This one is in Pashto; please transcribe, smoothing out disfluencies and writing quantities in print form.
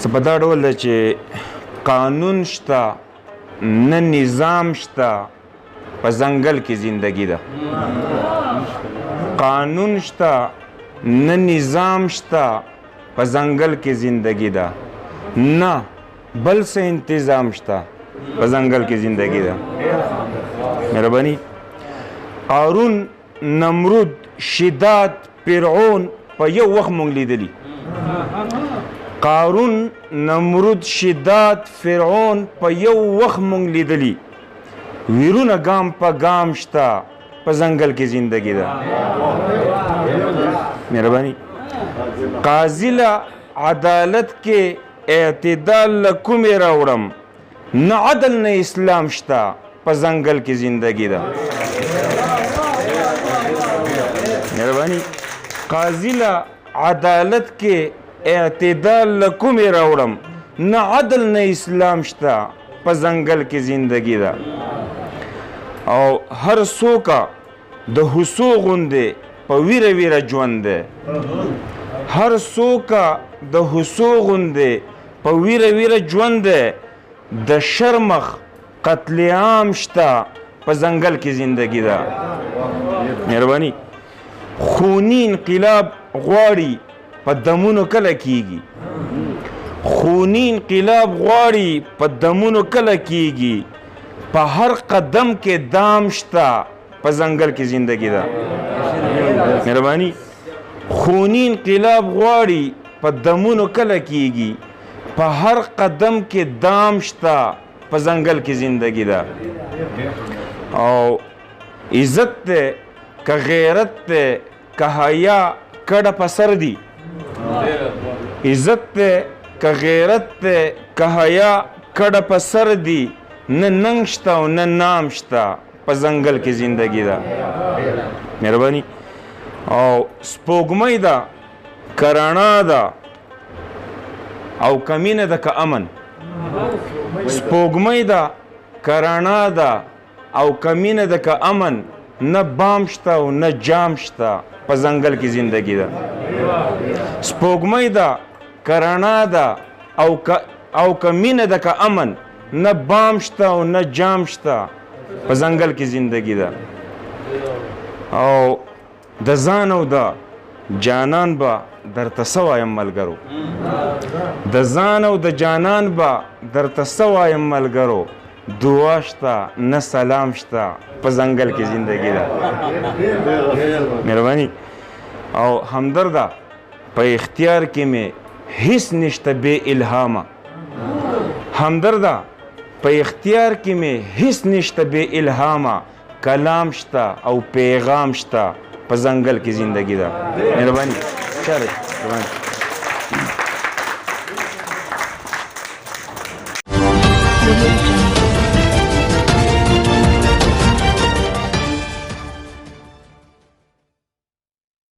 څه په دا ډول ده چې قانون شته نه نظام شته په ځنګل کې زندگی ده. قانون شته نه نظام شته په ځنګل کې زندگی ده، نه بل څه انتظام شته په ځنګل کې زندگی ده. مهرباني. قارون، نمرود، شداد، فرعون په یو وخت مونږ لیدلی. قارون، نمرود، شداد، فرعون په یو وخت مونږ لیدلی. ویرونه ګام په ګام شته په ځنګل کې زندگی ده. مهرباني. قاضي له عدالت کې اعتدال له کومې راوړم، نه عدل نه اسلام شته په ځنګل کې زندگی ده. مهرباني. قاضي له عدالت کې اعتدال له کومې راوړم، نه عدل نه اسلام شته په ځنګل کې زندگی ده. او هر څوک د هوسو غوندې په ویره ویره ژوند دی. هر څوک د هوسو غوندې په ویره ویره ژوند دی. د شرمخ قتل عام شته په ځنګل کې زندگی ده. مهرباني. خوني انقلاب غواړي په دمونو کله کیږي. خوني انقلاب غواړي په دمونو کله کیږي. په هر قدم کې دام شته په ځنګل کې زندگی ده. مهرباني. خوني انقلاب غواړي په دمونو کله کیږي. په هر قدم کې دام شته په ځنګل کې زندگی ده. او عزت ته که غیرت ته که حیا کډه په سر دي. عزت ته که غیرت ته که حیا کډه په سر دي. نه ننګ شته او نه نام شته په ځنګل کې زندگی ده. مهرباني. او سپوږمۍ ده که رڼا ده او که مینه ده که امن. سپوږمۍ ده که رڼا ده او که مینه ده که امن. نه بام شته او نه جام شته په ځنګل کې زندگی ده. سپوږمۍ ده که رڼا ده او که مینه ده که امن. نه بام شته او نه جام شته په ځنګل کې زندگی ده. او د ځان او د جانان به درته څه وایم ملګرو. د ځان او د جانان به درته څه وایم ملګرو. دعا شته نه سلام شته په ځنګل کې زندگی ده. مهرباني. او همدرده په اختیار کې مې هیڅ نشته بې الهامه. همدرده په اختیار کې مې هیڅ نشته بې الهامه. کلام شته او پیغام شته په ځنګل کې زندگی ده. مهرباني. چاره.